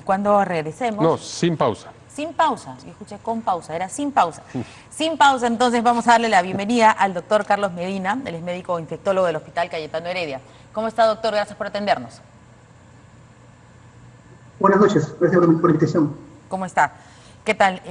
cuando regresemos... No, sin pausa. Sin pausa, yo escuché con pausa, era sin pausa. Sin pausa, entonces vamos a darle la bienvenida al doctor Carlos Medina, él es médico infectólogo del Hospital Cayetano Heredia. ¿Cómo está, doctor? Gracias por atendernos. Buenas noches, gracias por la invitación. ¿Cómo está? ¿Qué tal?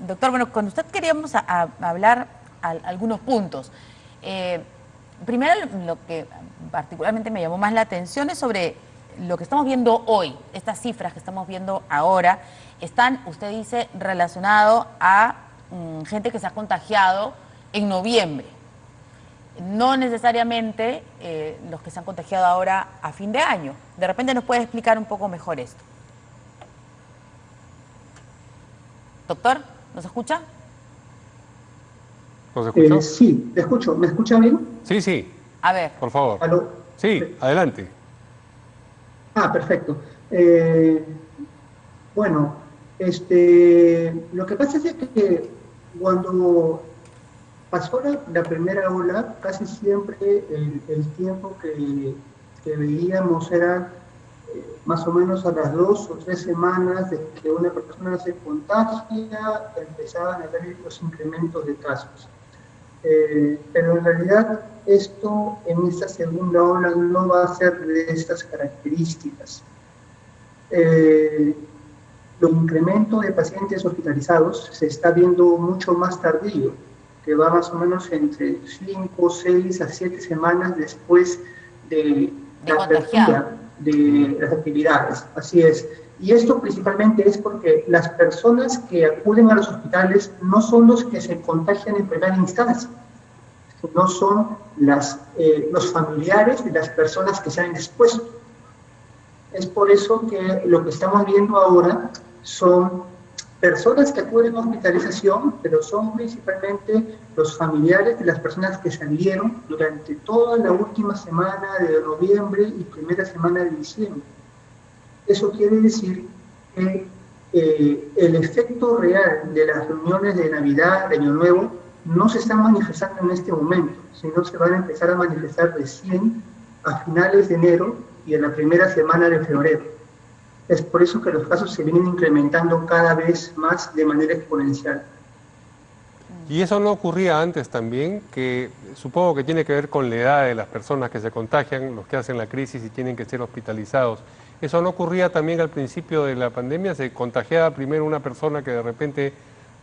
Doctor, bueno, con usted queríamos hablar algunos puntos. Primero, lo que particularmente me llamó más la atención es sobre lo que estamos viendo hoy. Estas cifras que estamos viendo ahora están, usted dice, relacionado a gente que se ha contagiado en noviembre. No necesariamente los que se han contagiado ahora a fin de año. De repente nos puede explicar un poco mejor esto. Doctor, ¿nos escucha? ¿Nos escuchó? Sí, te escucho. ¿Me escucha bien? Sí, sí. A ver. Por favor. ¿Aló? Sí, adelante. Perfecto. Bueno, lo que pasa es que cuando pasó la primera ola, casi siempre el tiempo que veíamos era más o menos a las 2 o 3 semanas de que una persona se contagia, empezaban a haber los incrementos de casos. Pero en realidad esto en esta segunda ola no va a ser de estas características. Los incrementos de pacientes hospitalizados se está viendo mucho más tardío, que va más o menos entre 5, 6 a 7 semanas después de la apertura de las actividades. Así es. Y esto principalmente es porque las personas que acuden a los hospitales no son los que se contagian en primera instancia, no son los familiares de las personas que se han expuesto. Es por eso que lo que estamos viendo ahora son personas que acuden a hospitalización, pero son principalmente los familiares de las personas que salieron durante toda la última semana de noviembre y primera semana de diciembre. Eso quiere decir que el efecto real de las reuniones de Navidad, de Año Nuevo, no se están manifestando en este momento, sino se van a empezar a manifestar recién a finales de enero y en la primera semana de febrero. Es por eso que los casos se vienen incrementando cada vez más de manera exponencial. Y eso no ocurría antes también, que supongo que tiene que ver con la edad de las personas que se contagian, los que hacen la crisis y tienen que ser hospitalizados. ¿Eso no ocurría también al principio de la pandemia? ¿Se contagiaba primero una persona que de repente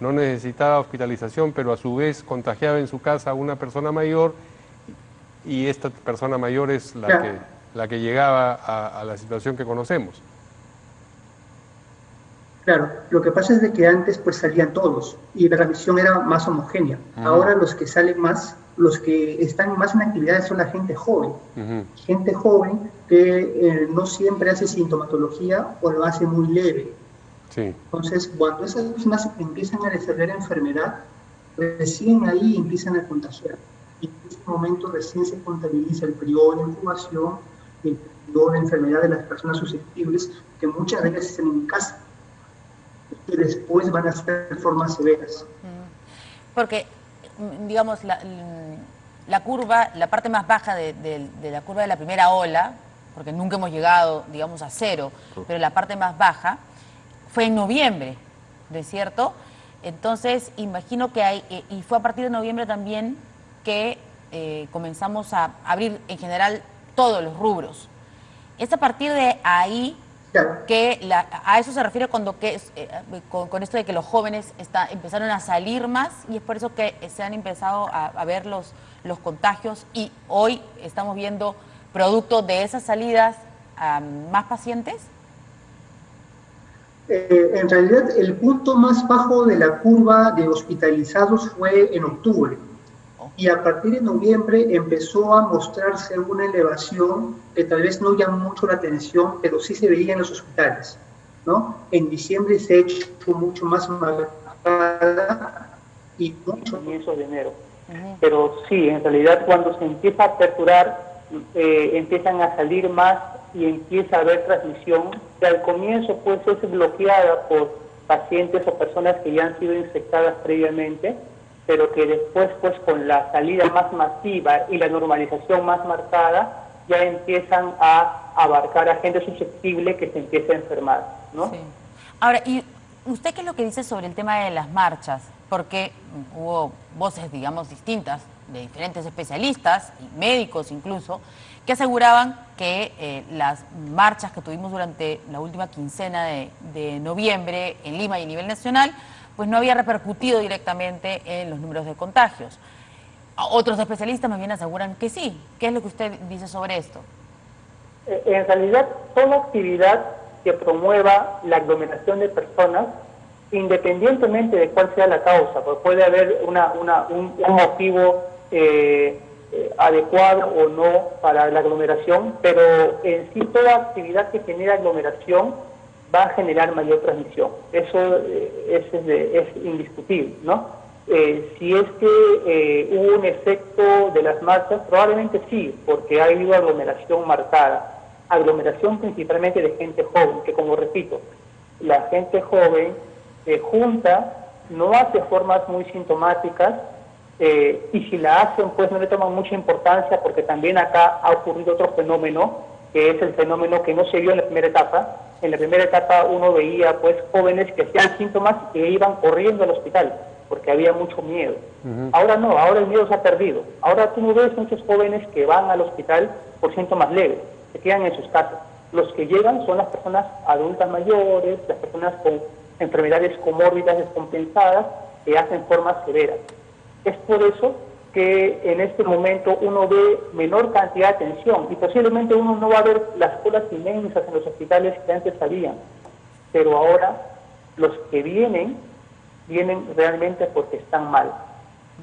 no necesitaba hospitalización, pero a su vez contagiaba en su casa a una persona mayor y esta persona mayor es la que llegaba a la situación que conocemos? Claro, lo que pasa es de que antes pues salían todos y la transmisión era más homogénea. Ahora los que salen más, los que están más en actividades son la gente joven. Gente joven que no siempre hace sintomatología o lo hace muy leve. Sí. Entonces, cuando esas personas empiezan a desarrollar enfermedad, recién ahí empiezan a contagiar. Y en este momento recién se contabiliza el periodo de incubación y el periodo de enfermedad de las personas susceptibles, que muchas veces están en casa, que después van a ser formas severas. Porque, digamos, la curva, la parte más baja de la curva de la primera ola, porque nunca hemos llegado, digamos, a cero, pero la parte más baja fue en noviembre, ¿no es cierto? Entonces, imagino que hay, y fue a partir de noviembre también que comenzamos a abrir en general todos los rubros. Es a partir de ahí que a eso se refiere cuando con esto de que los jóvenes empezaron a salir más y es por eso que se han empezado a ver los contagios y hoy estamos viendo producto de esas salidas más pacientes. En realidad el punto más bajo de la curva de hospitalizados fue en octubre. Y a partir de noviembre empezó a mostrarse una elevación que tal vez no llama mucho la atención, pero sí se veía en los hospitales, ¿no? En diciembre se ha hecho mucho más marcada y mucho comienzo de enero. Pero sí, en realidad cuando se empieza a aperturar, empiezan a salir más y empieza a haber transmisión, que al comienzo pues es bloqueada por pacientes o personas que ya han sido infectadas previamente, pero que después, pues con la salida más masiva y la normalización más marcada, ya empiezan a abarcar a gente susceptible que se empieza a enfermar, ¿no? Sí. Ahora, ¿y usted qué es lo que dice sobre el tema de las marchas? Porque hubo voces, digamos, distintas de diferentes especialistas, y médicos incluso, que aseguraban que las marchas que tuvimos durante la última quincena de noviembre en Lima y a nivel nacional, pues no había repercutido directamente en los números de contagios. Otros especialistas más bien aseguran que sí. ¿Qué es lo que usted dice sobre esto? En realidad, toda actividad que promueva la aglomeración de personas, independientemente de cuál sea la causa, porque puede haber un motivo adecuado o no para la aglomeración, pero en sí toda actividad que genera aglomeración va a generar mayor transmisión. Eso es indiscutible, ¿no? Si es que hubo un efecto de las marchas, probablemente sí, porque ha habido aglomeración marcada. Aglomeración principalmente de gente joven, que como repito, la gente joven se junta, no hace formas muy sintomáticas, y si la hacen, pues no le toman mucha importancia, porque también acá ha ocurrido otro fenómeno, que es el fenómeno que no se vio en la primera etapa. En la primera etapa uno veía pues jóvenes que hacían síntomas y iban corriendo al hospital, porque había mucho miedo. Ahora no, ahora el miedo se ha perdido. Ahora tú no ves muchos jóvenes que van al hospital por síntomas leves, se quedan en sus casas. Los que llegan son las personas adultas mayores, las personas con enfermedades comórbidas descompensadas que hacen formas severas. Es por eso que en este momento uno ve menor cantidad de atención y posiblemente uno no va a ver las colas inmensas en los hospitales que antes habían, pero ahora los que vienen realmente porque están mal.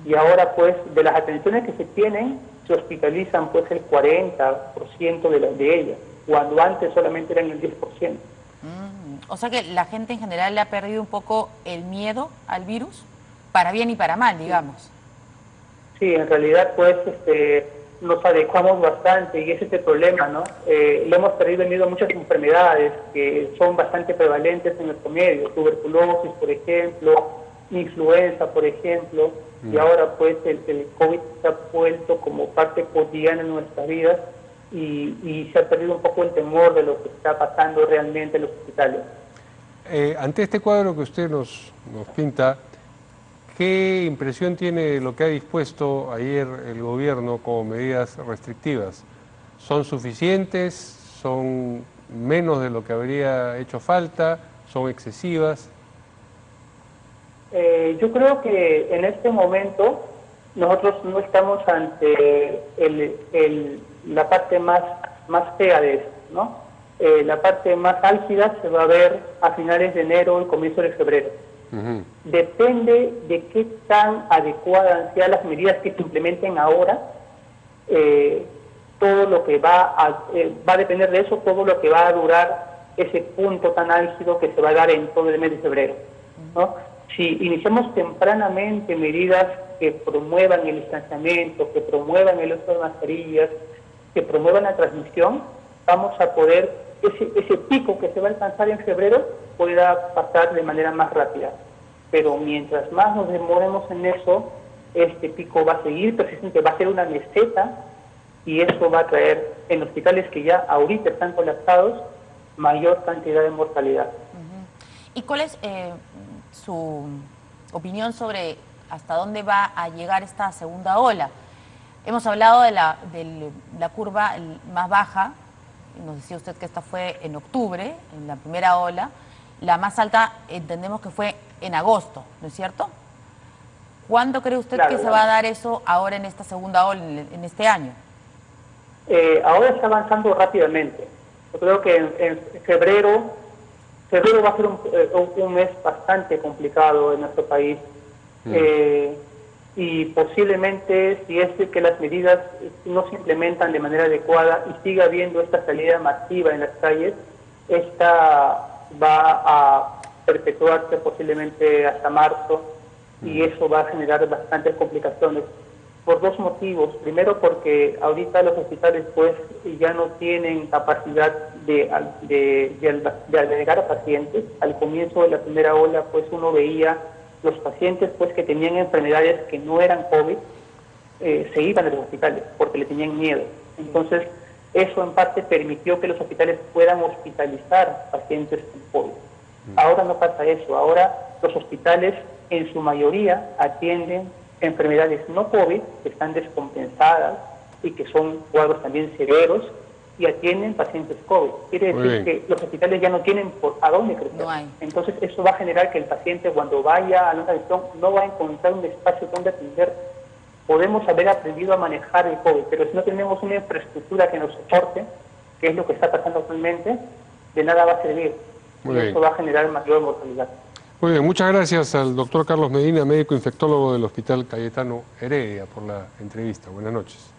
Y ahora pues de las atenciones que se tienen se hospitalizan pues el 40% de ellas, cuando antes solamente eran el 10%. O sea que la gente en general le ha perdido un poco el miedo al virus, para bien y para mal, digamos. Sí, en realidad pues nos adecuamos bastante y ese es el problema, ¿no? Le hemos perdido el miedo a muchas enfermedades que son bastante prevalentes en nuestro medio, tuberculosis, por ejemplo, influenza, por ejemplo, y ahora pues el COVID se ha vuelto como parte cotidiana en nuestras vidas y se ha perdido un poco el temor de lo que está pasando realmente en los hospitales. Ante este cuadro que usted nos pinta, ¿qué impresión tiene de lo que ha dispuesto ayer el gobierno como medidas restrictivas? ¿Son suficientes? ¿Son menos de lo que habría hecho falta? ¿Son excesivas? Yo creo que en este momento nosotros no estamos ante la parte más fea de esto, ¿no? La parte más álgida se va a ver a finales de enero y comienzo de febrero. Depende de qué tan adecuadas sean las medidas que se implementen ahora, todo lo que va a depender de eso, todo lo que va a durar ese punto tan álgido que se va a dar en todo el mes de febrero, ¿no? Si iniciamos tempranamente medidas que promuevan el distanciamiento, que promuevan el uso de mascarillas, que promuevan la transmisión, vamos a poder, ese pico que se va a alcanzar en febrero pueda pasar de manera más rápida. Pero mientras más nos demoremos en eso, este pico va a seguir persistente, va a ser una meseta y eso va a traer en hospitales que ya ahorita están colapsados mayor cantidad de mortalidad. ¿Y cuál es su opinión sobre hasta dónde va a llegar esta segunda ola? Hemos hablado de la curva más baja, nos decía usted que esta fue en octubre, en la primera ola. La más alta entendemos que fue en agosto, ¿no es cierto? ¿Cuándo cree usted que se va a dar eso ahora en esta segunda ola, en este año? Ahora está avanzando rápidamente. Yo creo que en febrero va a ser un mes bastante complicado en nuestro país. Y posiblemente, si es que las medidas no se implementan de manera adecuada y siga habiendo esta salida masiva en las calles, esta va a perpetuarse posiblemente hasta marzo y eso va a generar bastantes complicaciones por dos motivos. Primero, porque ahorita los hospitales pues ya no tienen capacidad de albergar a pacientes. Al comienzo de la primera ola pues uno veía los pacientes pues que tenían enfermedades que no eran COVID, se iban a los hospitales porque le tenían miedo. Entonces eso en parte permitió que los hospitales puedan hospitalizar pacientes con COVID. Ahora no pasa eso. Ahora los hospitales en su mayoría atienden enfermedades no COVID, que están descompensadas y que son cuadros también severos, y atienden pacientes COVID. Quiere decir que los hospitales ya no tienen a dónde crecer. No hay. Entonces eso va a generar que el paciente, cuando vaya a la atención, no va a encontrar un espacio donde atender. Podemos haber aprendido a manejar el COVID, pero si no tenemos una infraestructura que nos soporte, que es lo que está pasando actualmente, de nada va a servir. Muy y bien. eso va a generar mayor mortalidad. Muy bien, muchas gracias al doctor Carlos Medina, médico infectólogo del Hospital Cayetano Heredia, por la entrevista. Buenas noches.